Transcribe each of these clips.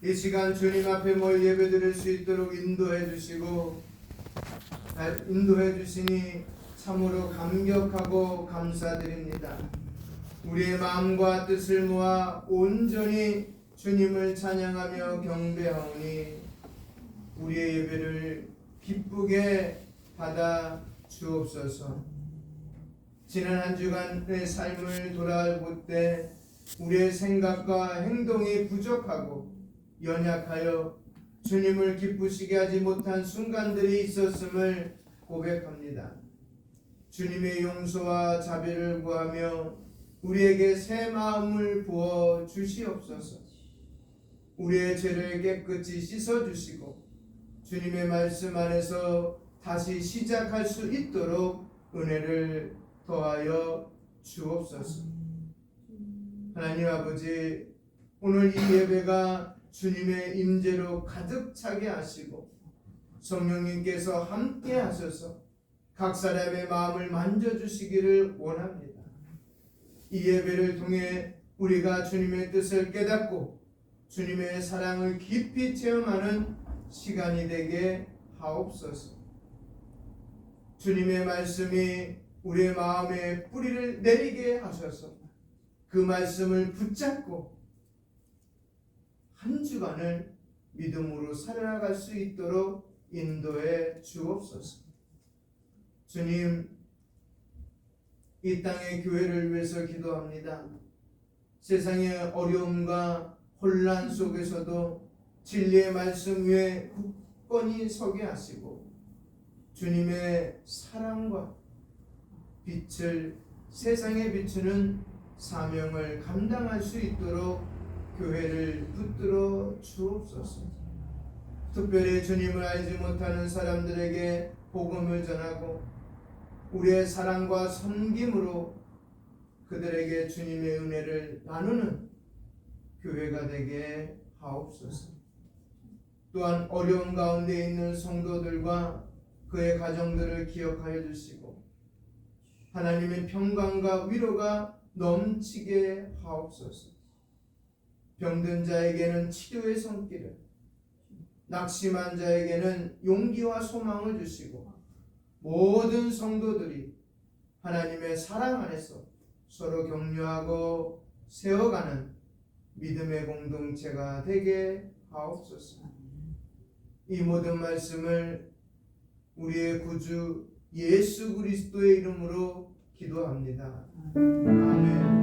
이 시간 주님 앞에 모여 예배드릴 수 있도록 인도해 주시니 참으로 감격하고 감사드립니다. 우리의 마음과 뜻을 모아 온전히 주님을 찬양하며 경배하오니 우리의 예배를 기쁘게 받아 주옵소서. 지난 한 주간의 삶을 돌아볼 때 우리의 생각과 행동이 부족하고 연약하여 주님을 기쁘시게 하지 못한 순간들이 있었음을 고백합니다. 주님의 용서와 자비를 구하며 우리에게 새 마음을 부어 주시옵소서. 우리의 죄를 깨끗이 씻어 주시고 주님의 말씀 안에서 다시 시작할 수 있도록 은혜를 더하여 주옵소서. 하나님 아버지, 오늘 이 예배가 주님의 임재로 가득 차게 하시고 성령님께서 함께 하셔서 각 사람의 마음을 만져주시기를 원합니다. 이 예배를 통해 우리가 주님의 뜻을 깨닫고 주님의 사랑을 깊이 체험하는 시간이 되게 하옵소서. 주님의 말씀이 우리의 마음에 뿌리를 내리게 하셔서 그 말씀을 붙잡고 한 주간을 믿음으로 살아나갈 수 있도록 인도해 주옵소서. 주님, 이 땅의 교회를 위해서 기도합니다. 세상의 어려움과 혼란 속에서도 진리의 말씀 위에 굳건히 서게 하시고 주님의 사랑과 빛을 세상에 비추는 사명을 감당할 수 있도록 교회를 붙들어 주옵소서. 특별히 주님을 알지 못하는 사람들에게 복음을 전하고 우리의 사랑과 섬김으로 그들에게 주님의 은혜를 나누는 교회가 되게 하옵소서. 또한 어려움 가운데 있는 성도들과 그의 가정들을 기억하여 주시고 하나님의 평강과 위로가 넘치게 하옵소서. 병든 자에게는 치료의 손길을, 낙심한 자에게는 용기와 소망을 주시고 모든 성도들이 하나님의 사랑 안에서 서로 격려하고 세워가는 믿음의 공동체가 되게 하옵소서. 이 모든 말씀을 우리의 구주 예수 그리스도의 이름으로 기도합니다. 아멘. 아멘.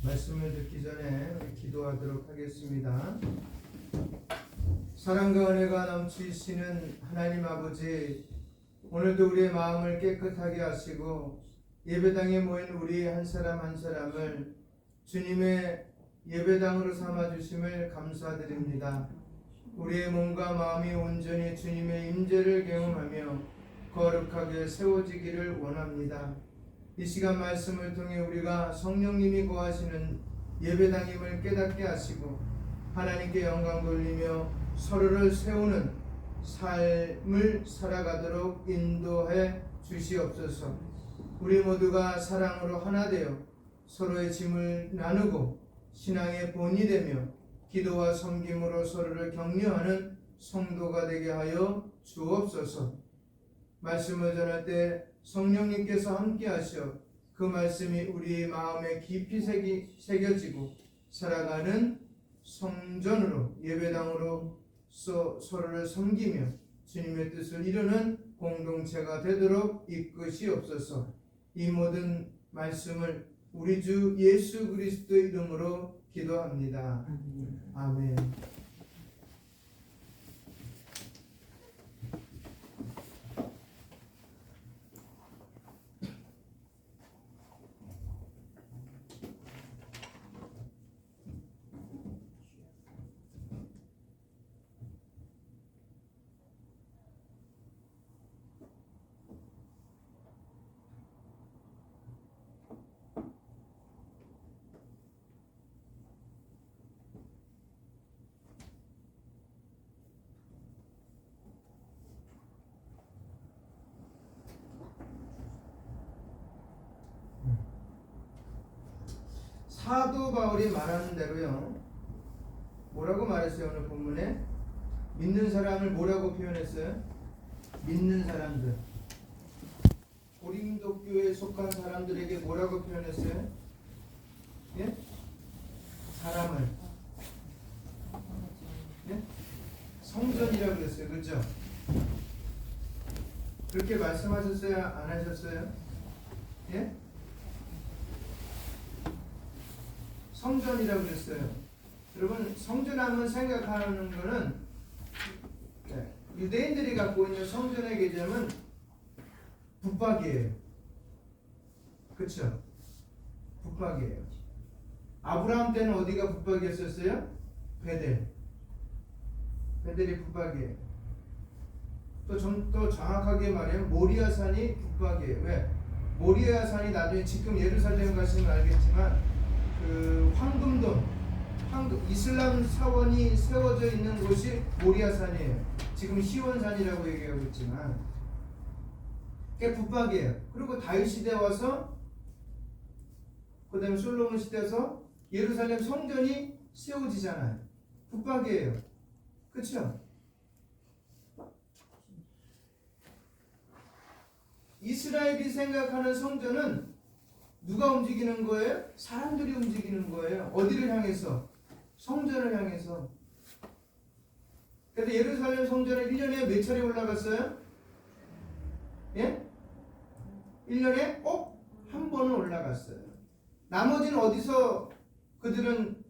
말씀을 듣기 전에 기도하도록 하겠습니다. 사랑과 은혜가 넘치시는 하나님 아버지, 오늘도 우리의 마음을 깨끗하게 하시고 예배당에 모인 우리 한 사람 한 사람을 주님의 예배당으로 삼아주심을 감사드립니다. 우리의 몸과 마음이 온전히 주님의 임재를 경험하며 거룩하게 세워지기를 원합니다. 이 시간 말씀을 통해 우리가 성령님이 거하시는 예배당임을 깨닫게 하시고 하나님께 영광 돌리며 서로를 세우는 삶을 살아가도록 인도해 주시옵소서. 우리 모두가 사랑으로 하나 되어 서로의 짐을 나누고 신앙의 본이 되며 기도와 섬김으로 서로를 격려하는 성도가 되게 하여 주옵소서. 말씀을 전할 때 성령님께서 함께 하셔 그 말씀이 우리 마음에 깊이 새겨지고 살아가는 성전으로 예배당으로 서로를 섬기며 주님의 뜻을 이루는 공동체가 되도록 이끄시옵소서. 이 모든 말씀을 우리 주 예수 그리스도의 이름으로 기도합니다. 아멘. 사도 바울이 말하는 대로요. 뭐라고 말했어요? 오늘 본문에 믿는 사람을 뭐라고 표현했어요? 믿는 사람들. 고린도 교회에 속한 사람들에게 뭐라고 표현했어요? 예? 사람을 예? 성전이라고 그랬어요. 그렇죠? 그렇게 말씀하셨어요? 안 하셨어요? 예? 성전이라고 그랬어요. 여러분, 성전하면 생각하는 거는 유대인들이 갖고 있는 성전의 개념은 붙박이에요. 그렇죠? 붙박이에요. 아브라함 때는 어디가 붙박이였었어요? 베델. 베델이 붙박이에요. 또 정확하게 말하면 모리아산이 붙박이에요. 왜? 모리아산이 나중에 지금 예루살렘 가시면 알겠지만 그 황금돈, 이슬람 사원이 세워져 있는 곳이 모리아산이에요. 지금 시온산이라고 얘기하고 있지만 그게 붙박이에요. 그리고 다윗 시대 와서 그 다음에 솔로몬 시대에서 예루살렘 성전이 세워지잖아요. 붙박이에요. 그렇죠? 이스라엘이 생각하는 성전은 누가 움직이는 거예요? 사람들이 움직이는 거예요. 어디를 향해서? 성전을 향해서. 그래서 예루살렘 성전에 1년에 몇 차례 올라갔어요? 예? 1년에 꼭 한 번은 올라갔어요. 나머지는 어디서 그들은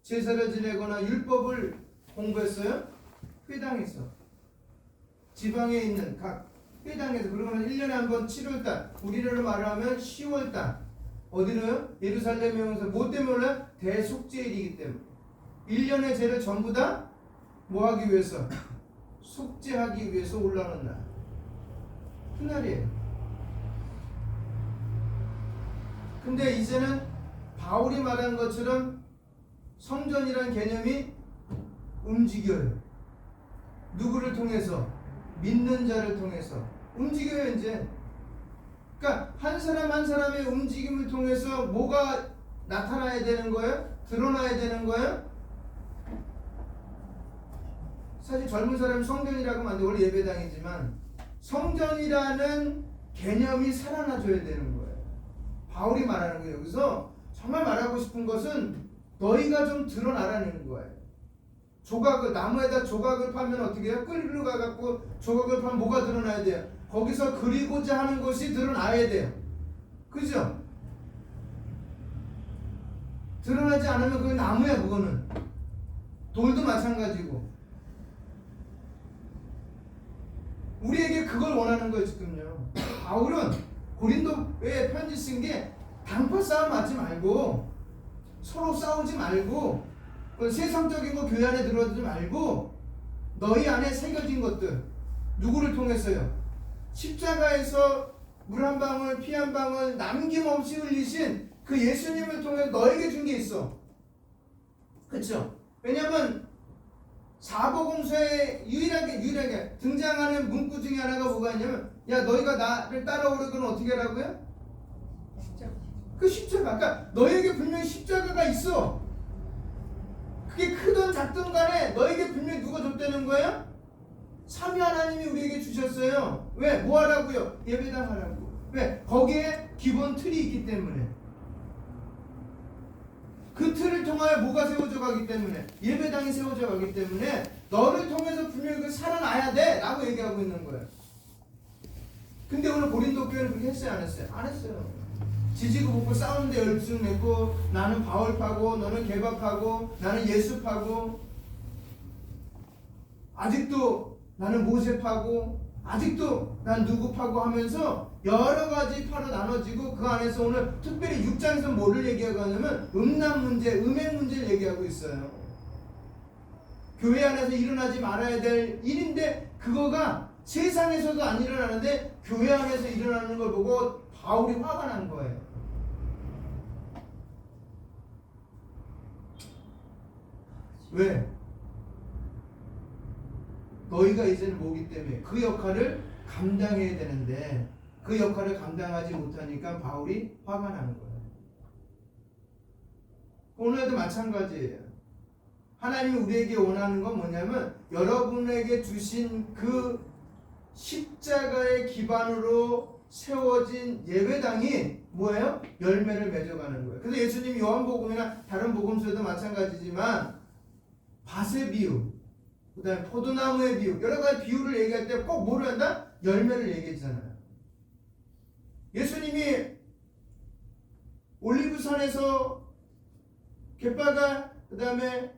제사를 지내거나 율법을 공부했어요? 회당에서. 지방에 있는 각 회당에서. 그러면 1년에 한 번 7월달, 우리로 말하면 10월달. 어디로요? 예루살렘에 오면서 뭐 때문에 올라요? 대속죄일이기 때문에. 1년의 죄를 전부 다 뭐 하기 위해서? 속죄하기 위해서 올라오는 날. 그날이에요. 근데 이제는 바울이 말한 것처럼 성전이라는 개념이 움직여요. 누구를 통해서? 믿는 자를 통해서 움직여요. 이제 그러니까 한 사람 한 사람의 움직임을 통해서 뭐가 나타나야 되는 거예요? 드러나야 되는 거예요? 사실 젊은 사람이 성전이라고 하면 안 돼. 원래 예배당이지만 성전이라는 개념이 살아나줘야 되는 거예요. 바울이 말하는 거예요. 여기서 정말 말하고 싶은 것은 너희가 좀 드러나라는 거예요. 조각을, 나무에다 조각을 파면 어떻게 해요? 끌고 가갖고 조각을 파면 뭐가 드러나야 돼요? 거기서 그리고자 하는 것이 드러나야 돼요. 그죠? 드러나지 않으면 그게 나무야. 그거는 돌도 마찬가지고. 우리에게 그걸 원하는 거예요. 지금요. 바울은 고린도에 편지 쓴 게 단파 싸움 하지 말고, 서로 싸우지 말고, 세상적인 거 교회 안에 들어오지 말고, 너희 안에 새겨진 것들, 누구를 통해서요? 십자가에서 물 한 방울, 피 한 방울 남김없이 흘리신 그 예수님을 통해 너에게 준 게 있어. 그렇죠? 왜냐하면 사복음서에 유일하게 등장하는 문구 중에 하나가 뭐가 있냐면, 야 너희가 나를 따라오려면 어떻게 하라고요? 십자가. 그 십자가. 그러니까 너에게 분명히 십자가가 있어. 그게 크든 작든 간에 너에게 분명히 누가 줬다는 거예요? 삼위 하나님이 우리에게 주셨어요. 왜? 뭐 하라고요? 예배당 하라고. 왜? 거기에 기본 틀이 있기 때문에. 그 틀을 통하여 뭐가 세워져 가기 때문에, 예배당이 세워져 가기 때문에 너를 통해서 분명히 그 살아나야 돼 라고 얘기하고 있는 거예요. 근데 오늘 고린도 교회는 그렇게 했어요? 안 했어요? 안 했어요. 지지고 볶고 싸우는데 열중 맺고, 나는 바울파고 너는 개박파고 나는 예수파고, 아직도 나는 모세파고, 아직도 난 누구파고 하면서 여러 가지 파로 나눠지고, 그 안에서 오늘 특별히 6장에서 뭐를 얘기하고 하냐면 음란 문제, 음행 문제를 얘기하고 있어요. 교회 안에서 일어나지 말아야 될 일인데 그거가 세상에서도 안 일어나는데 교회 안에서 일어나는 걸 보고 바울이 화가 난 거예요. 왜? 너희가 이제는 뭐기 때문에 그 역할을 감당해야 되는데 그 역할을 감당하지 못하니까 바울이 화가 나는 거예요. 오늘도 마찬가지예요. 하나님이 우리에게 원하는 건 뭐냐면 여러분에게 주신 그 십자가의 기반으로 세워진 예배당이 뭐예요? 열매를 맺어가는 거예요. 그래서 예수님이 요한복음이나 다른 복음서도 마찬가지지만 밭의 비유, 그 다음에 포도나무의 비유, 여러 가지 비유를 얘기할 때 꼭 뭐를 한다? 열매를 얘기하잖아요. 예수님이 올리브산에서 갯바가 그 다음에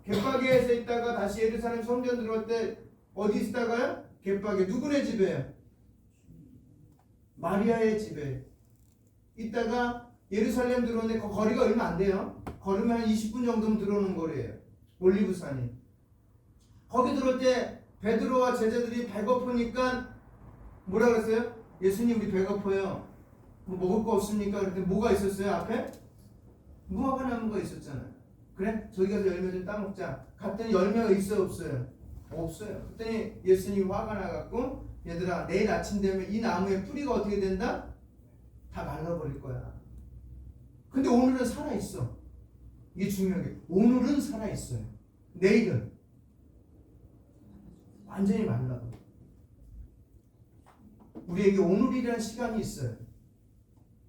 갯바게에서 있다가 다시 예루살렘 성전 들어올 때 어디 있다가요? 갯바게. 누구네 집에요? 마리아의 집에 있다가 예루살렘 들어오는데 그 거리가 얼마 안 돼요. 걸으면 한 20분 정도면 들어오는 거리예요. 올리브산이. 거기 들어올 때 베드로와 제자들이 배고프니까 뭐라 그랬어요? 예수님 우리 배고파요. 뭐 먹을 거 없습니까? 그랬더니 뭐가 있었어요? 앞에? 무화과 나무가 있었잖아요. 그래? 저기 가서 열매 좀 따먹자. 갔더니 열매가 있어요? 없어요? 없어요. 그랬더니 예수님이 화가 나갖고 얘들아 내일 아침 되면 이 나무의 뿌리가 어떻게 된다? 다 말라버릴 거야. 근데 오늘은 살아있어. 이게 중요한 게 오늘은 살아있어요. 내일은 완전히 말라버려. 우리에게 오늘이라는 시간이 있어요.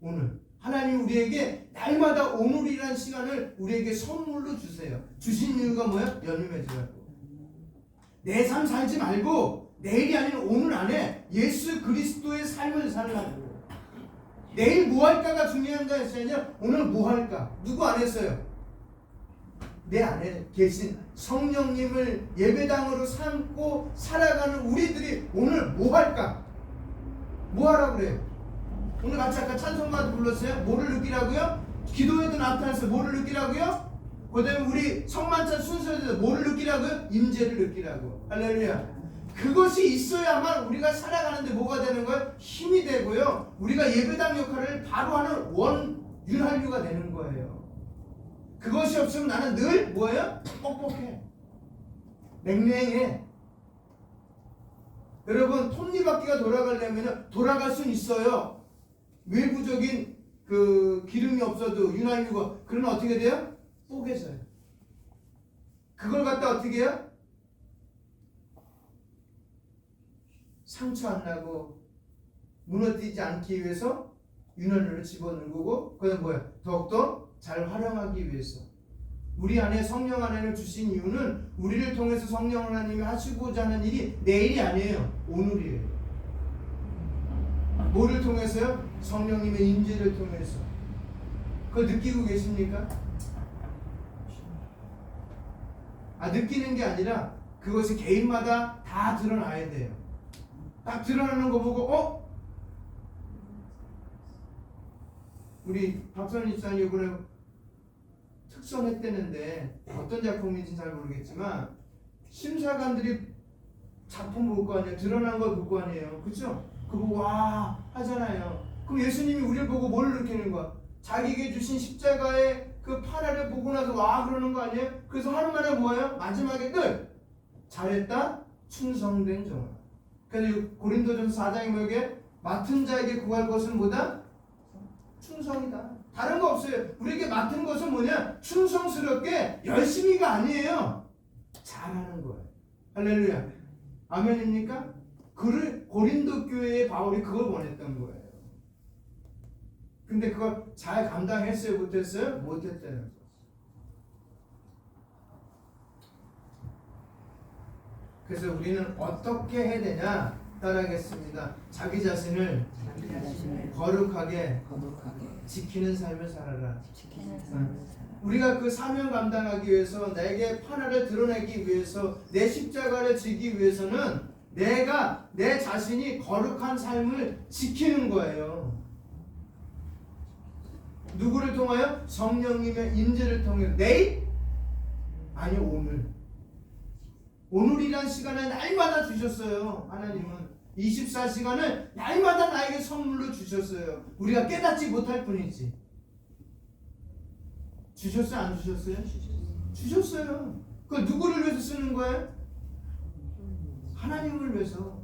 오늘 하나님 우리에게 날마다 오늘이라는 시간을 우리에게 선물로 주세요. 주신 이유가 뭐야? 열매 맺으라고. 내 삶 살지 말고 내일이 아닌 오늘 안에 예수 그리스도의 삶을 살라고. 내일 뭐 할까가 중요한가 했어요. 오늘 뭐 할까? 누구 안 했어요? 내 안에 계신 성령님을 예배당으로 삼고 살아가는 우리들이 오늘 뭐 할까? 뭐 하라고 그래요? 오늘 같이 아까 찬송가도 불렀어요. 뭐를 느끼라고요? 기도에도 나타났어요. 뭐를 느끼라고요? 그 다음에 우리 성만찬 순서에서 뭐를 느끼라고요? 임재를 느끼라고. 할렐루야. 그것이 있어야만 우리가 살아가는데 뭐가 되는 거예요? 힘이 되고요. 우리가 예배당 역할을 바로 하는 윤활유가 되는 거예요. 그것이 없으면 나는 늘 뭐예요? 뻑뻑해. 냉랭해. 여러분 톱니바퀴가 돌아가려면 돌아갈 수는 있어요. 외부적인 그 기름이 없어도 윤활유가 그러면 어떻게 돼요? 뽀개져요. 그걸 갖다 어떻게 해요? 상처 안 나고 무너지지 않기 위해서 윤활유를 집어넣는 거고, 그건 뭐야? 더욱더 잘 활용하기 위해서. 우리 안에 성령 하나님을 주신 이유는 우리를 통해서 성령 하나님이 하시고자 하는 일이 내일이 아니에요. 오늘이에요. 뭐를 통해서요? 성령님의 임재를 통해서. 그걸 느끼고 계십니까? 느끼는 게 아니라 그것이 개인마다 다 드러나야 돼요. 딱 드러나는 거 보고 우리 박선희 집사님 이번에 특선했대는데 어떤 작품인지 잘 모르겠지만 심사관들이 작품 볼 거 아니에요. 드러난 걸 볼 거 아니에요. 그렇죠? 그거 와 하잖아요. 그럼 예수님이 우리를 보고 뭘 느끼는 거야? 자기에게 주신 십자가의 그 판화를 보고 나서 와 그러는 거 아니에요? 그래서 하는 말은 뭐예요? 마지막에 끝! 잘했다 충성된 종아. 그래서 고린도전서 4장에 뭐게? 맡은 자에게 구할 것은 뭐다? 충성이다. 다른 거 없어요. 우리에게 맡은 것은 뭐냐? 충성스럽게 열심히가 아니에요. 잘하는 거예요. 할렐루야. 아멘입니까? 고린도 교회의 바울이 그걸 원했던 거예요. 근데 그걸 잘 감당했어요? 못했어요? 못했다는 거예요. 그래서 우리는 어떻게 해야 되냐? 따라하겠습니다. 자기 자신을 거룩하게 지키는 삶을 살아라. 우리가 그 사명 감당하기 위해서, 내게 판화를 드러내기 위해서, 내 십자가를 지기 위해서는 내가 내 자신이 거룩한 삶을 지키는 거예요. 누구를 통하여? 성령님의 임재를 통해. 내일? 아니 오늘. 오늘이란 시간을 날마다 주셨어요. 하나님은 24시간을 날마다 나에게 선물로 주셨어요. 우리가 깨닫지 못할 뿐이지. 주셨어요? 안 주셨어요? 주셨어요. 그걸 누구를 위해서 쓰는 거예요? 하나님을 위해서.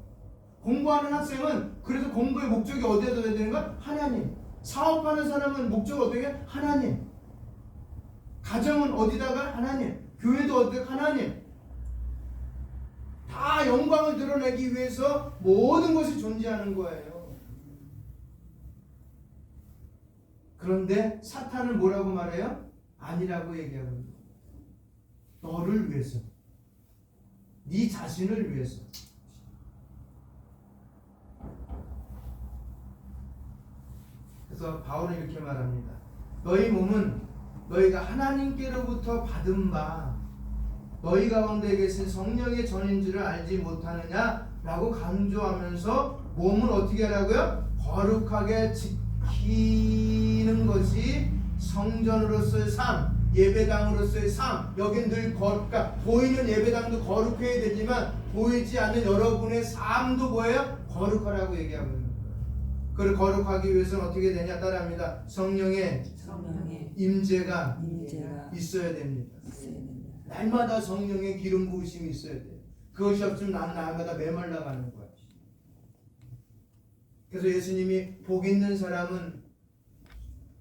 공부하는 학생은 그래서 공부의 목적이 어디에 둬야 되는 거야? 하나님. 사업하는 사람은 목적 어떻게? 하나님. 가정은 어디다가? 하나님. 교회도 어디다가? 하나님. 다 영광을 드러내기 위해서 모든 것이 존재하는 거예요. 그런데 사탄은 뭐라고 말해요? 아니라고 얘기하고 너를 위해서, 네 자신을 위해서. 그래서 바울은 이렇게 말합니다. 너희 몸은 너희가 하나님께로부터 받은 바 너희 가운데 계신 성령의 전인 줄을 알지 못하느냐라고 강조하면서 몸을 어떻게 하라고요? 거룩하게 지키는 것이 성전으로서의 삶, 예배당으로서의 삶. 여긴 늘 그러니까 보이는 예배당도 거룩해야 되지만 보이지 않는 여러분의 삶도 뭐예요? 거룩하라고 얘기하고 있는 거예요. 그걸 거룩하기 위해서는 어떻게 되냐? 따라합니다. 성령의 임재가 있어야 됩니다. 날마다 성령의 기름 부으심이 있어야 돼요. 그것이 없으면 난 날마다 메말라 가는 거예요. 그래서 예수님이 복 있는 사람은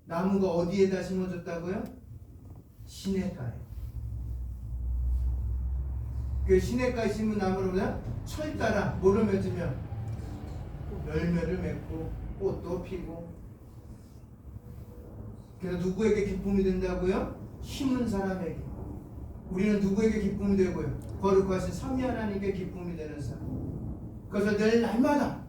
나무가 어디에다 심어졌다고요? 시냇가에. 그 시냇가에 심은 나무는 뭐냐? 철 따라 뭐를 맺으면 열매를 맺고 꽃도 피고. 그래서 누구에게 기쁨이 된다고요? 심은 사람에게. 우리는 누구에게 기쁨이 되고요? 거룩하신 삼위 하나님께 기쁨이 되는 사람. 그래서 늘 날마다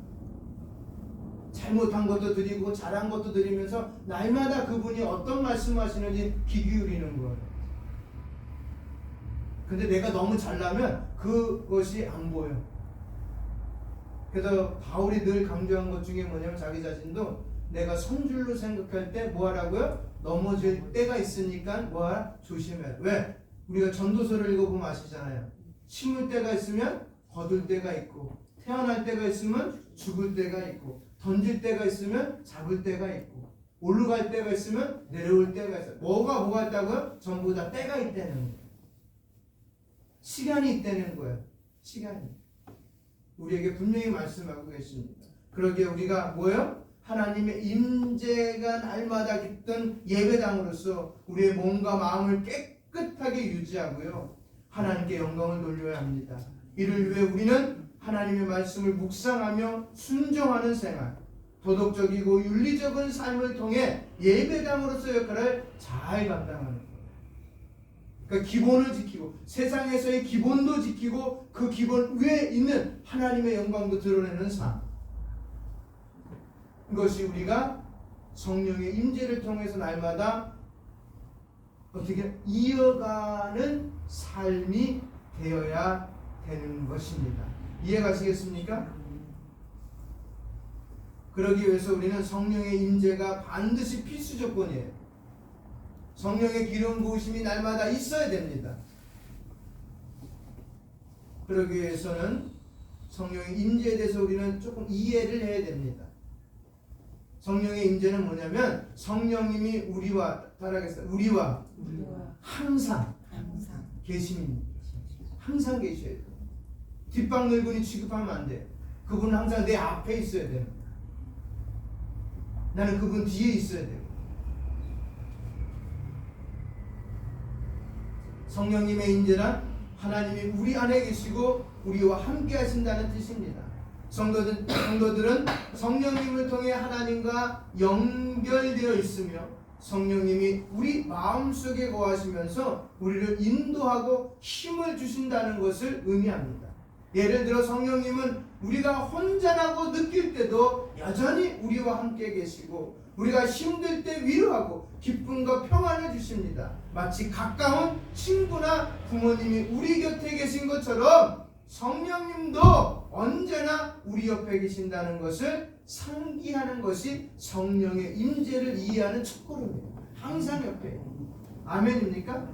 잘못한 것도 드리고 잘한 것도 드리면서 날마다 그분이 어떤 말씀하시는지 귀 기울이는 거예요. 근데 내가 너무 잘나면 그것이 안 보여. 그래서 바울이 늘 강조한 것 중에 뭐냐면 자기 자신도 내가 선줄로 생각할 때 뭐 하라고요? 넘어질 때가 있으니까 뭐하라? 조심해. 왜? 우리가 전도서를 읽어보면 아시잖아요. 심을 때가 있으면 거둘 때가 있고, 태어날 때가 있으면 죽을 때가 있고, 던질 때가 있으면 잡을 때가 있고, 올라갈 때가 있으면 내려올 때가 있어요. 뭐가 있다고요? 전부 다 때가 있다는 거예요. 시간이 있다는 거예요. 시간이. 우리에게 분명히 말씀하고 계십니다. 그러기에 우리가 뭐예요? 하나님의 임재가 날마다 깃든 예배당으로서 우리의 몸과 마음을 깨끗하게 유지하고요. 하나님께 영광을 돌려야 합니다. 이를 위해 우리는 하나님의 말씀을 묵상하며 순종하는 생활, 도덕적이고 윤리적인 삶을 통해 예배당으로서 역할을 잘 감당하는 거예요. 그러니까 기본을 지키고 세상에서의 기본도 지키고 그 기본 위에 있는 하나님의 영광도 드러내는 삶. 이것이 우리가 성령의 임재를 통해서 날마다 어떻게 이어가는 삶이 되어야 되는 것입니다. 이해가시겠습니까? 그러기 위해서 우리는 성령의 임재가 반드시 필수 조건이에요. 성령의 기름 부으심이 날마다 있어야 됩니다. 그러기 위해서는 성령의 임재에 대해서 우리는 조금 이해를 해야 됩니다. 성령의 임재는 뭐냐면 성령님이 우리와 따라하겠습니다. 우리와 항상 계십니다. 항상 계셔야 돼요. 뒷방 늙은이 취급하면 안 돼요. 그분은 항상 내 앞에 있어야 돼요. 나는 그분 뒤에 있어야 돼요. 성령님의 임재란 하나님이 우리 안에 계시고 우리와 함께 하신다는 뜻입니다. 성도들은 성령님을 통해 하나님과 연결되어 있으며 성령님이 우리 마음속에 거하시면서 우리를 인도하고 힘을 주신다는 것을 의미합니다. 예를 들어 성령님은 우리가 혼자라고 느낄 때도 여전히 우리와 함께 계시고 우리가 힘들 때 위로하고 기쁨과 평안을 주십니다. 마치 가까운 친구나 부모님이 우리 곁에 계신 것처럼 성령님도 언제나 우리 옆에 계신다는 것을 상기하는 것이 성령의 임재를 이해하는 첫걸음입니다. 항상 옆에. 아멘입니까?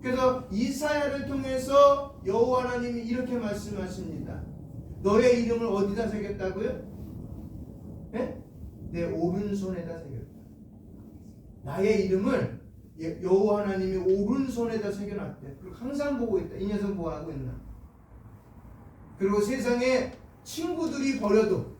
그래서 이사야를 통해서 여호와 하나님이 이렇게 말씀하십니다. 너의 이름을 어디다 새겼다고요? 네? 내 오른손에다 새겼다. 나의 이름을 여호와 하나님이 오른손에다 새겨놨대. 그리고 항상 보고 있다. 이 녀석 뭐 하고 있나? 그리고 세상에 친구들이 버려도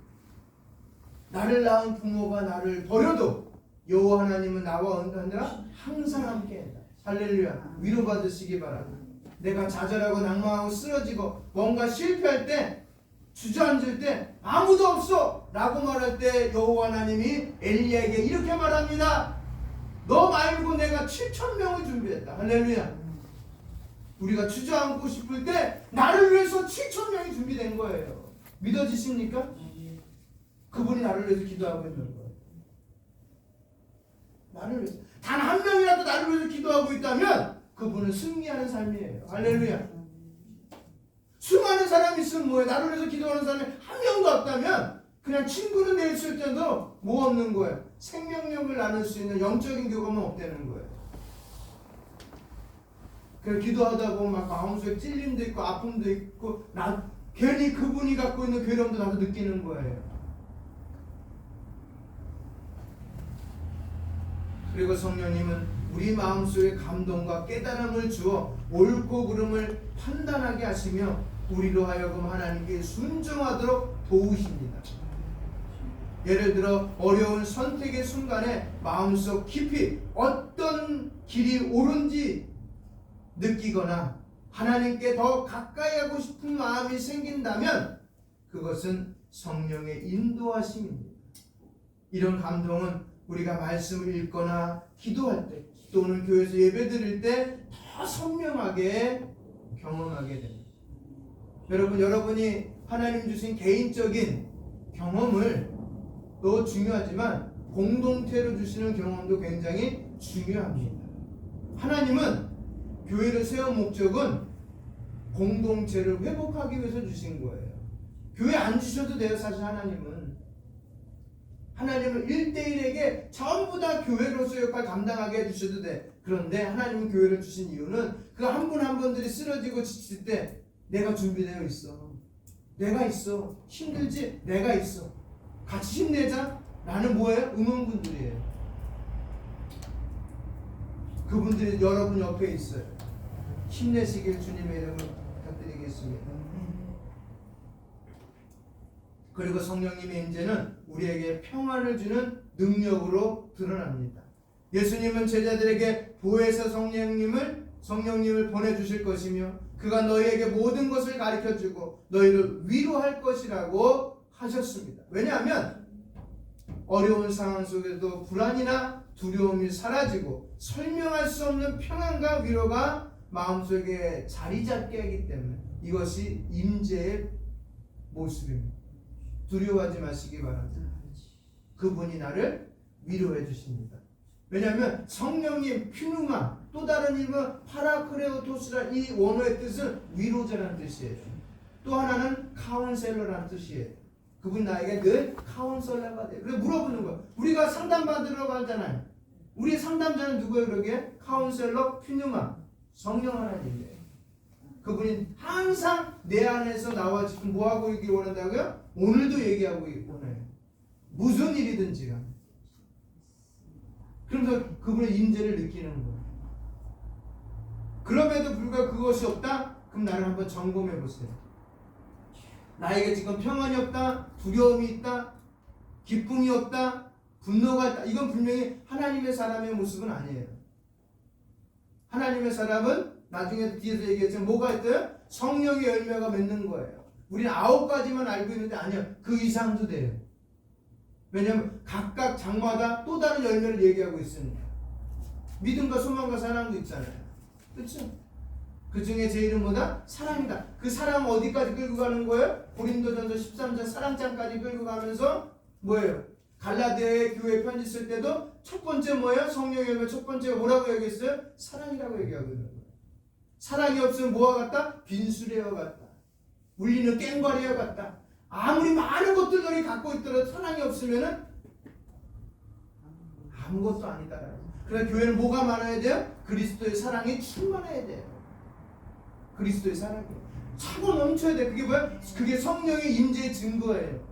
나를 낳은 부모가 나를 버려도 여호와 하나님은 나와 언제나 항상 함께한다. 할렐루야. 위로받으시기 바랍니다. 내가 좌절하고 낭망하고 쓰러지고 뭔가 실패할 때 주저앉을 때 아무도 없어 라고 말할 때 여호와 하나님이 엘리야에게 이렇게 말합니다. 너 말고 내가 7,000명을 준비했다. 할렐루야. 우리가 주저앉고 싶을 때 나를 위해서 7,000명이 준비된 거예요. 믿어지십니까? 그분이 나를 위해서 기도하고 있는 거예요. 나를 위해서. 단 한 명이라도 나를 위해서 기도하고 있다면 그분은 승리하는 삶이에요. 할렐루야. 수많은 사람이 있으면 뭐예요? 나를 위해서 기도하는 사람이 한 명도 없다면 그냥 친구는 될 수 있어도 뭐 없는 거예요? 생명력을 나눌 수 있는 영적인 교감은 없다는 거예요. 그래서 기도하다 보면 막 마음속에 찔림도 있고 아픔도 있고 괜히 그분이 갖고 있는 괴로움도 나도 느끼는 거예요. 그리고 성령님은 우리 마음속에 감동과 깨달음을 주어 옳고 그름을 판단하게 하시며 우리로 하여금 하나님께 순종하도록 도우십니다. 예를 들어 어려운 선택의 순간에 마음속 깊이 어떤 길이 옳은지 느끼거나 하나님께 더 가까이 하고 싶은 마음이 생긴다면 그것은 성령의 인도하심입니다. 이런 감동은 우리가 말씀을 읽거나 기도할 때 또는 교회에서 예배 드릴 때 더 선명하게 경험하게 됩니다. 여러분이 하나님 주신 개인적인 경험을 또 중요하지만 공동체로 주시는 경험도 굉장히 중요합니다. 하나님은 교회를 세운 목적은 공동체를 회복하기 위해서 주신 거예요. 교회 안 주셔도 돼요. 사실 하나님은 1대1에게 전부 다 교회로서 역할 감당하게 해주셔도 돼. 그런데 하나님은 교회를 주신 이유는 그 한 분 한 분들이 쓰러지고 지칠 때 내가 준비되어 있어. 내가 있어. 힘들지? 내가 있어. 같이 힘내자. 나는 뭐예요? 음원분들이에요. 그분들이 여러분 옆에 있어요. 힘내시길 주님의 이름으로 부탁드리겠습니다. 그리고 성령님의 임재는 우리에게 평안을 주는 능력으로 드러납니다. 예수님은 제자들에게 보혜사 성령님을 보내주실 것이며 그가 너희에게 모든 것을 가르쳐주고 너희를 위로할 것이라고 하셨습니다. 왜냐하면 어려운 상황 속에도 불안이나 두려움이 사라지고 설명할 수 없는 평안과 위로가 마음속에 자리 잡게 하기 때문에 이것이 임재의 모습입니다. 두려워하지 마시기 바랍니다. 그분이 나를 위로해 주십니다. 왜냐하면 성령님 퓨누마 또 다른 이름은 파라크레오토스라 이 원어의 뜻은 위로자라는 뜻이에요. 또 하나는 카운셀러라는 뜻이에요. 그분 나에게 늘 카운셀러가 돼요. 그래서 물어보는 거예요. 우리가 상담받으러 가잖아요. 우리 상담자는 누구예요? 그러게 카운셀러 퓨누마 성령 하나님이에요. 그분이 항상 내 안에서 나와 지금 뭐하고 있길 원한다고요? 오늘도 얘기하고 원해요. 무슨 일이든지 간에. 그러면서 그분의 임재를 느끼는 거예요. 그럼에도 불구하고 그것이 없다? 그럼 나를 한번 점검해 보세요. 나에게 지금 평안이 없다, 두려움이 있다, 기쁨이 없다, 분노가 있다. 이건 분명히 하나님의 사람의 모습은 아니에요. 하나님의 사람은 나중에 뒤에서 얘기했지만 뭐가 있어요? 성령의 열매가 맺는 거예요. 우리는 9가지만 알고 있는데 아니요. 그 이상도 돼요. 왜냐하면 각각 장마다 또 다른 열매를 얘기하고 있으니까. 믿음과 소망과 사랑도 있잖아요. 그렇죠? 그 중에 제일은 뭐다? 사랑이다. 그 사랑 어디까지 끌고 가는 거예요? 고린도전서 13장 사랑장까지 끌고 가면서 뭐예요? 갈라디아의 교회 편지 쓸 때도 첫 번째 뭐예요? 성령의 열매 첫 번째가 뭐라고 얘기했어요? 사랑이라고 얘기하고 있는 거예요. 사랑이 없으면 뭐와 같다? 빈수레와 같다. 울리는 꽹과리와 같다. 아무리 많은 것들 너희 갖고 있더라도 사랑이 없으면은 아무것도 아니다. 그래서 교회는 뭐가 많아야 돼요? 그리스도의 사랑이 충만해야 돼요. 그리스도의 사랑이 차고 넘쳐야 돼. 그게 뭐야? 그게 성령의 임재의 증거예요.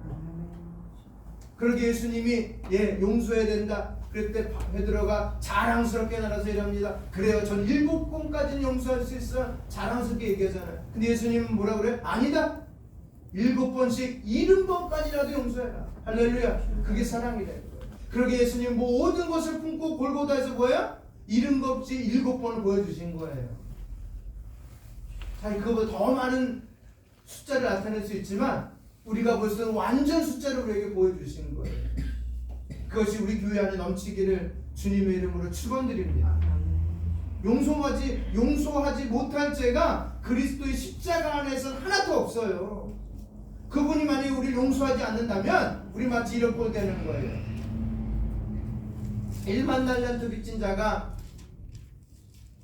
그러게 예수님이 용서해야 된다. 그럴 때 베드로가 자랑스럽게 나가서 이럽니다. 그래요. 전 7번까지는 용서할 수 있어요. 자랑스럽게 얘기하잖아요. 근데 예수님은 뭐라 그래요? 아니다. 7번씩 70번까지라도 용서해라. 할렐루야. 그게 사랑이 되는 거예요. 그러게 예수님 모든 것을 품고 골고다에서 뭐야? 잃은 것 없이 7번을 보여주신 거예요. 사실 그거보다 더 많은 숫자를 나타낼 수 있지만 우리가 볼 수 있는 완전 숫자를 우리에게 보여주신 거예요. 그것이 우리 교회 안에 넘치기를 주님의 이름으로 축원드립니다. 용서하지 못할 죄가 그리스도의 십자가 안에서는 하나도 없어요. 그분이 만약에 우리를 용서하지 않는다면 우리 마치 이런 꼴 되는 거예요. 1만 달란트 빚진 자가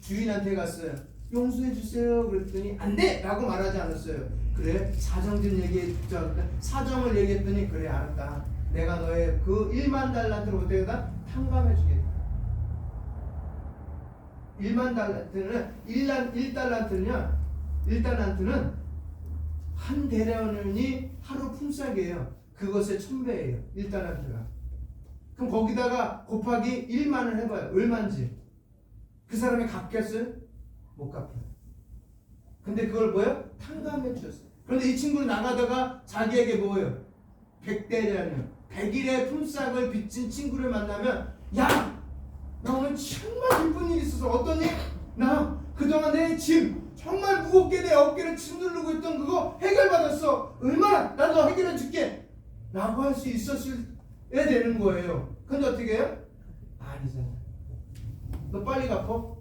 주인한테 갔어요. 용서해 주세요. 그랬더니 안 돼! 라고 말하지 않았어요. 그래? 사정을 얘기했더니 그래 알았다. 내가 너의 그 1만 달란트를 어떻게다 탕감해 주겠다. 1만 달란트는 1달란트는 한 대련원이 하루 품삯이에요. 그것의 1000배예요. 1달란트가. 그럼 거기다가 곱하기 1만을 해봐요. 얼마인지. 그 사람이 갚겠어요? 못 갚아요. 근데 그걸 뭐예요? 탕감해 주셨어요. 그런데 이 친구는 나가다가 자기에게 뭐예요? 100대련이요. 100일의 품삯을 빚진 친구를 만나면 야! 나 오늘 정말 기쁜 일이 있어서 어떤 일? 나 그동안 내 짐 정말 무겁게 내 어깨를 짓누르고 있던 그거 해결받았어. 얼마나? 나도 해결해 줄게. 라고 할 수 있었어야 되는 거예요. 근데 어떻게 해요? 아니잖아. 너 빨리 갚어?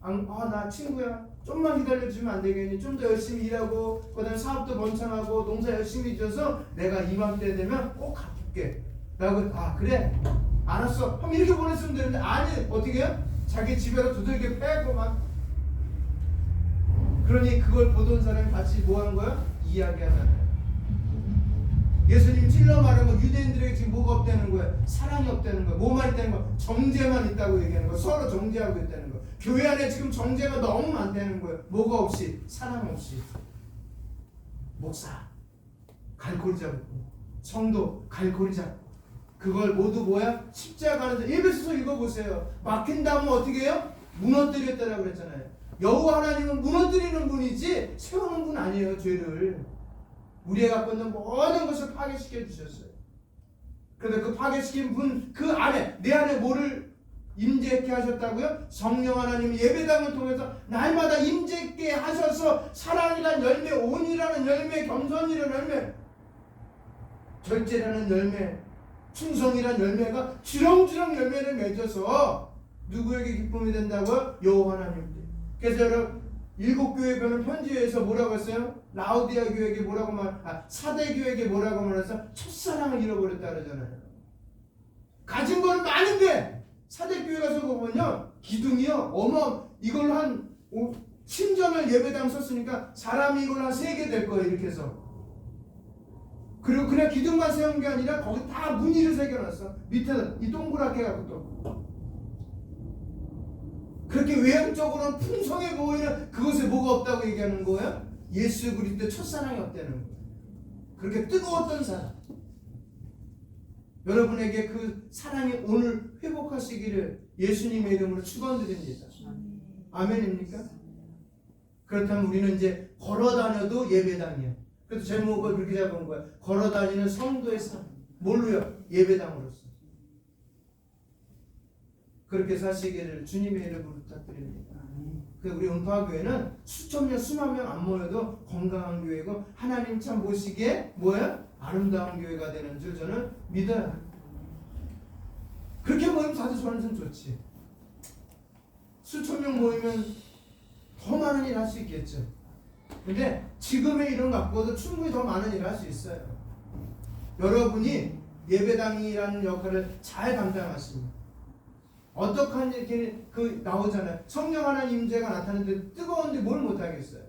나 친구야. 좀만 기다려주면 안 되겠니? 좀 더 열심히 일하고 그 다음에 사업도 번창하고 농사 열심히 지어서 내가 이맘때 되면 꼭 갚을게. 라고 그래? 알았어. 그럼 이렇게 보냈으면 되는데 아니 어떻게 해요? 자기 집에로 두들겨 패고 막 그러니 그걸 보던 사람이 같이 뭐 하는 거야? 이야기하잖아요. 예수님 찔러 말한 거 유대인들에게 지금 뭐가 없다는 거야? 사랑이 없다는 거야. 뭐만 있다는 거야? 정죄만 있다고 얘기하는 거야. 서로 정죄하고 있다는 거야. 교회 안에 지금 정죄가 너무 많다는 거야. 뭐가 없이? 사랑 없이. 목사 갈고리 잡고 성도 갈고리 잡고 그걸 모두 뭐야? 십자가 안에서 예배소서 읽어보세요. 막힌 다음은 어떻게 해요? 무너뜨렸다라고 그랬잖아요. 여호와 하나님은 무너뜨리는 분이지 세우는 분 아니에요. 죄를 우리가 갖고 있는 모든 것을 파괴시켜 주셨어요. 그런데 그 파괴시킨 분 그 안에 내 안에 뭐를 임재케 하셨다고요? 성령 하나님이 예배당을 통해서 날마다 임재케 하셔서 사랑이란 열매, 온이라는 열매, 겸손이라는 열매, 절제라는 열매, 충성이란 열매가 주렁주렁 열매를 맺어서 누구에게 기쁨이 된다고요? 여호와 하나님께. 그래서 여러분 7교회 보면 편지에서 뭐라고 했어요? 라우디아 교회에게 뭐라고 사대 교회에게 뭐라고 말해서 첫사랑을 잃어버렸다 그러잖아요. 가진 거는 많은데 사대 교회 가서 보면요 기둥이요 이걸로 한 신전을 예배당 썼으니까 사람이 이걸로 한 3개 될 거예요. 이렇게 해서 그리고 그냥 기둥만 세운 게 아니라 거기 다 무늬를 새겨놨어. 밑에는 이 동그랗게 해갖고 또 그렇게 외형적으로는 풍성해 보이는 그것에 뭐가 없다고 얘기하는 거예요? 예수 그리스도의 첫사랑이 없다는 거예요. 그렇게 뜨거웠던 사랑. 여러분에게 그 사랑이 오늘 회복하시기를 예수님의 이름으로 축원드립니다. 아멘입니까? 그렇다면 우리는 이제 걸어다녀도 예배당이야. 그래서 제목을 그렇게 잡은 거야. 걸어다니는 성도의 삶. 뭘로요? 예배당으로서. 그렇게 사시기를 주님의 이름으로 부탁드립니다. 우리 음파교회는 수천 명, 수만 명 안 모여도 건강한 교회고 하나님 참 보시기에 뭐야? 아름다운 교회가 되는 줄 저는 믿어요. 그렇게 모이면 다들 저는 좋지. 수천 명 모이면 더 많은 일 할 수 있겠죠. 근데 지금의 일은 갖고도 충분히 더 많은 일을 할 수 있어요. 여러분이 예배당이라는 역할을 잘 감당하십니다. 어떡한 이렇게 나오잖아요. 성령 하나님 임재가 나타나는데 뜨거운데 뭘 못하겠어요.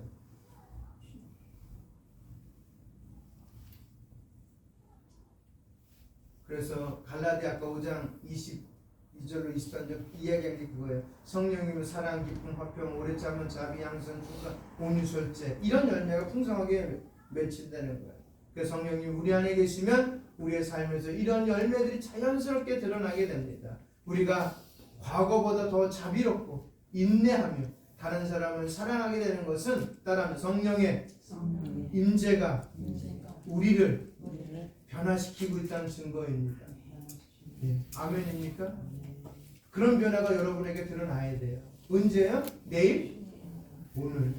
그래서 갈라디아가 5장 22절로 23절 이야기한 게 그거예요. 성령님은 사랑, 기쁨, 화평, 오래 참은, 자비, 양선, 충성, 온유, 절제 이런 열매가 풍성하게 맺힌다는 거예요. 그래서 성령님 우리 안에 계시면 우리의 삶에서 이런 열매들이 자연스럽게 드러나게 됩니다. 우리가 과거보다 더 자비롭고 인내하며 다른 사람을 사랑하게 되는 것은 따라하면 성령의 임재가 우리를 우리를 변화시키고 있다는 증거입니다. 예. 아멘입니까? 그런 변화가 여러분에게 드러나야 돼요. 언제요? 내일? 오늘.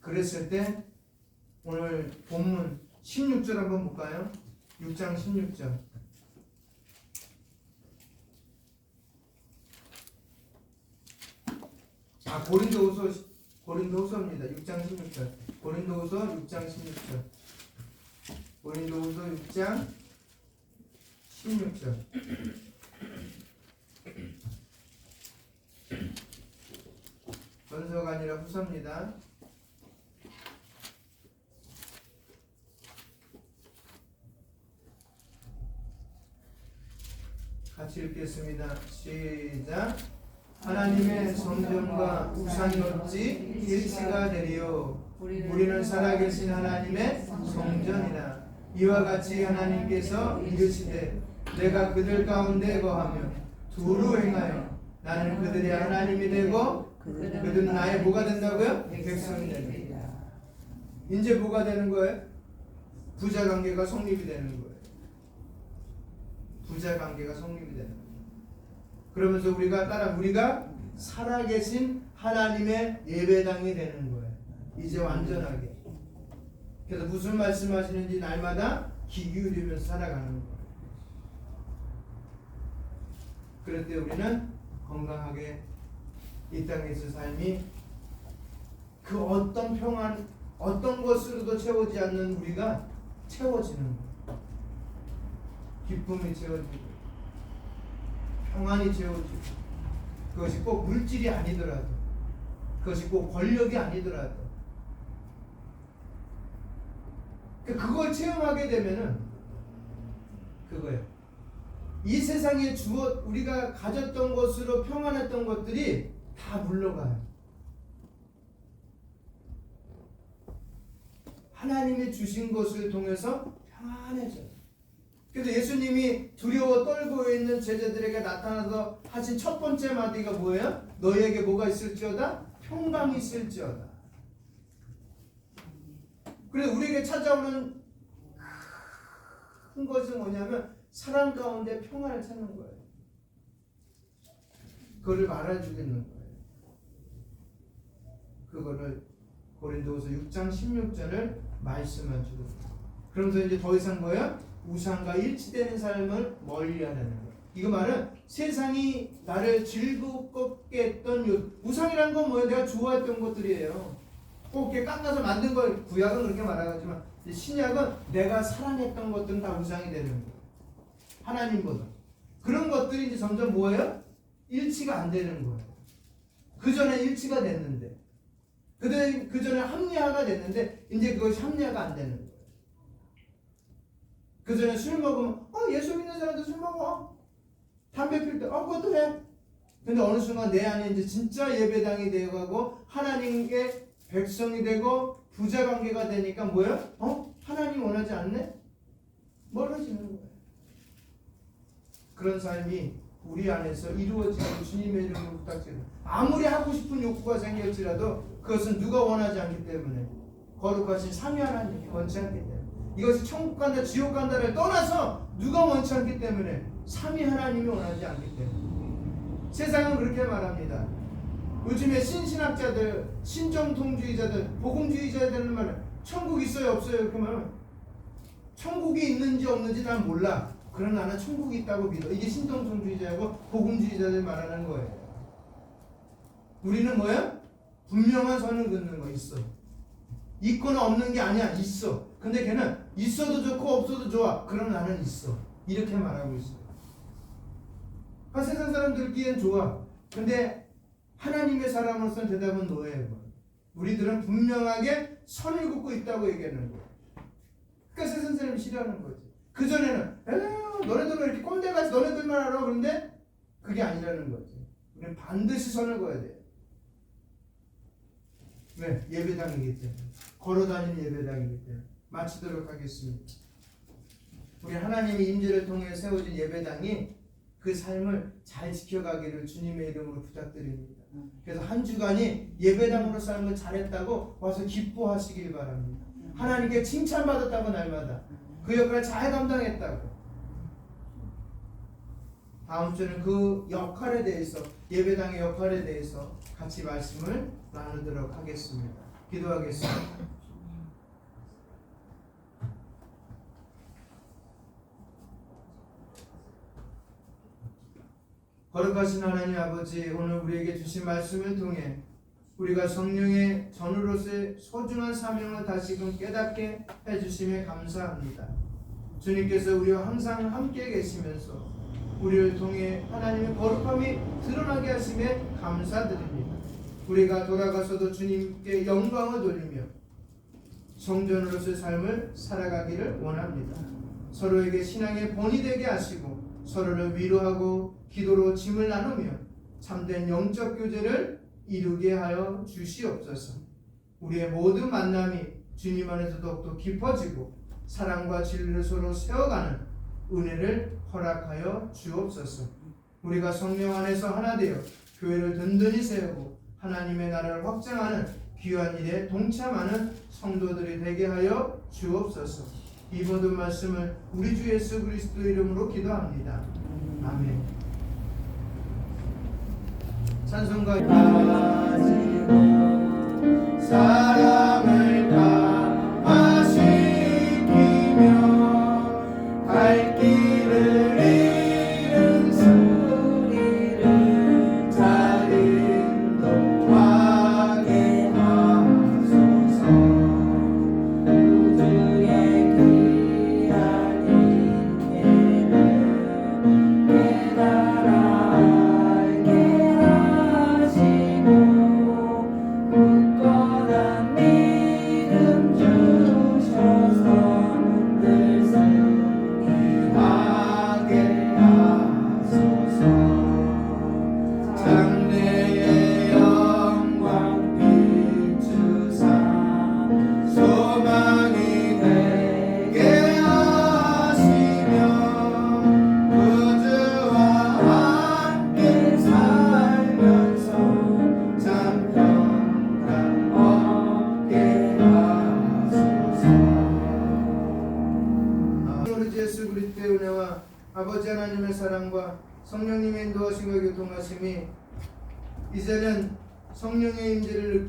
그랬을 때 오늘 본문 16절 한번 볼까요? 6장 16절. 고린도후서입니다. 6장 16절. 고린도후서 6장 16절. 고린도후서 6장 16절. 전서가 아니라 후서입니다. 같이 읽겠습니다. 시작. 하나님의 성전과 우상이 어찌 일치가 되리요. 우리는 살아계신 하나님의 성전이라. 이와 같이 하나님께서 이르시되 내가 그들 가운데 거하며 두루 행하여 나는 그들의 하나님이 되고 그들은 나의 뭐가 된다고요? 백성이 된다. 이제 뭐가 되는 거예요? 부자 관계가 성립이 되는 거예요. 부자 관계가 성립이 되는 거예요. 그러면서 우리가 살아계신 하나님의 예배당이 되는 거예요. 이제 완전하게. 그래서 무슨 말씀하시는지 날마다 귀 기울이면서 살아가는 거예요. 그럴 때 우리는 건강하게 이 땅에서 삶이 그 어떤 평안, 어떤 것으로도 채우지 않는 우리가 채워지는 거예요. 기쁨이 채워지고 평안이 채워지고 그것이 꼭 물질이 아니더라도 그것이 꼭 권력이 아니더라도 그걸 체험하게 되면은 그거예요. 이 세상에 우리가 가졌던 것으로 평안했던 것들이 다 물러가요. 하나님이 주신 것을 통해서 평안해져요. 그래서 예수님이 두려워 떨고 있는 제자들에게 나타나서 하신 첫 번째 마디가 뭐예요? 너희에게 뭐가 있을지어다? 평강이 있을지어다. 그래서 우리에게 찾아오는 큰 것은 뭐냐면 사랑 가운데 평안을 찾는 거예요. 그거를 말해주겠는 거예요. 그거를 고린도후서 6장 16절을 말씀해주고 그러면서 이제 더 이상 뭐예요? 우상과 일치되는 삶을 멀리하는 거예요. 이거 말은 세상이 나를 즐겁게 했던 우상이라는 건 뭐예요? 내가 좋아했던 것들이에요. 꼭 이렇게 깎아서 만든 걸 구약은 그렇게 말하지만 신약은 내가 사랑했던 것들은 다 우상이 되는 거예요. 하나님보다 그런 것들이 이제 점점 뭐예요? 일치가 안 되는 거예요. 그 전에 일치가 됐는데 그 전에 합리화가 됐는데 이제 그것이 합리화가 안 되는 거예요. 그 전에 술 먹으면 예수 믿는 사람도 술 먹어. 담배 필 때 그것도 해. 근데 어느 순간 내 안에 이제 진짜 예배당이 되어가고 하나님의 백성이 되고 부자 관계가 되니까 뭐예요? 하나님 원하지 않네? 멀어지는 거예요. 그런 삶이 우리 안에서 이루어지고 주님의 이름으로 부탁드립니다. 아무리 하고 싶은 욕구가 생길지라도 그것은 누가 원하지 않기 때문에 거룩하신 삼위 하나님이 원치 않기 때문에 이것이 천국 간다 지옥 간다를 떠나서 누가 원치 않기 때문에 삼위 하나님이 원하지 않기 때문에 세상은 그렇게 말합니다. 요즘에 신신학자들, 신정통주의자들, 복음주의자들은 말은 천국 있어요 없어요? 이렇게 말하면 천국이 있는지 없는지 난 몰라. 그러나 나는 천국이 있다고 믿어. 이게 신정통주의자고 복음주의자들 말하는 거예요. 우리는 뭐야? 분명한 선을 긋는 거 있어. 있거나 없는 게 아니야. 있어. 근데 걔는 있어도 좋고 없어도 좋아. 그럼 나는 있어. 이렇게 말하고 있어요. 그러니까 세상 사람들끼리는 좋아. 근데 하나님의 사람으로서는 대답은 노예예요. 우리들은 분명하게 선을 긋고 있다고 얘기하는 거예요. 그러니까 세상 사람이 싫어하는 거지. 그전에는 너네들 왜 이렇게 꼰대같이 너네들만 알아. 그런데 그게 아니라는 거지. 우리는 반드시 선을 그어야 돼요. 왜? 예배당이기 때문에. 걸어다니는 예배당이기 때문에. 마치도록 하겠습니다. 우리 하나님의 임재를 통해 세워진 예배당이 그 삶을 잘 지켜가기를 주님의 이름으로 부탁드립니다. 그래서 한 주간이 예배당으로 삶을 잘했다고 와서 기뻐하시길 바랍니다. 하나님께 칭찬받았다고 날마다 그 역할을 잘 감당했다고. 다음 주는 그 역할에 대해서, 예배당의 역할에 대해서 같이 말씀을 나누도록 하겠습니다. 기도하겠습니다. 거룩하신 하나님 아버지, 오늘 우리에게 주신 말씀을 통해 우리가 성령의 전우로서의 소중한 사명을 다시금 깨닫게 해주심에 감사합니다. 주님께서 우리와 항상 함께 계시면서 우리를 통해 하나님의 거룩함이 드러나게 하심에 감사드립니다. 우리가 돌아가서도 주님께 영광을 돌리며 성전으로서의 삶을 살아가기를 원합니다. 서로에게 신앙의 본이 되게 하시고 서로를 위로하고 기도로 짐을 나누며 참된 영적 교제를 이루게 하여 주시옵소서. 우리의 모든 만남이 주님 안에서 더욱더 깊어지고 사랑과 진리를 서로 세워가는 은혜를 허락하여 주옵소서. 우리가 성령 안에서 하나 되어 교회를 든든히 세우고 하나님의 나라를 확장하는 귀한 일에 동참하는 성도들이 되게 하여 주옵소서. 이 모든 말씀을 우리 주 예수 그리스도 이름으로 기도합니다. 아멘. 찬송가 가지고 사랑을 감화시키며 갈 길을 잃은 소리를 잘 인도하게 하소서. 우주의 귀한 인내를 깨달아 아버지 하나님의 사랑과 성령님의 인도하심과 교통하심이 이제는 성령의 임재를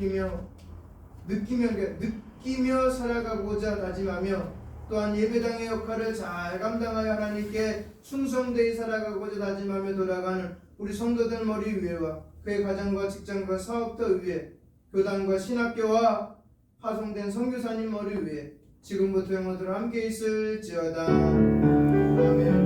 느끼며 살아가고자 다짐하며 또한 예배당의 역할을 잘 감당하여 하나님께 충성되이 살아가고자 다짐하며 돌아가는 우리 성도들 머리 위에와 그의 가정과 직장과 사업터 위에 교단과 신학교와 파송된 선교사님 머리 위에 지금부터 영원토록 함께 있을지어다. 아멘.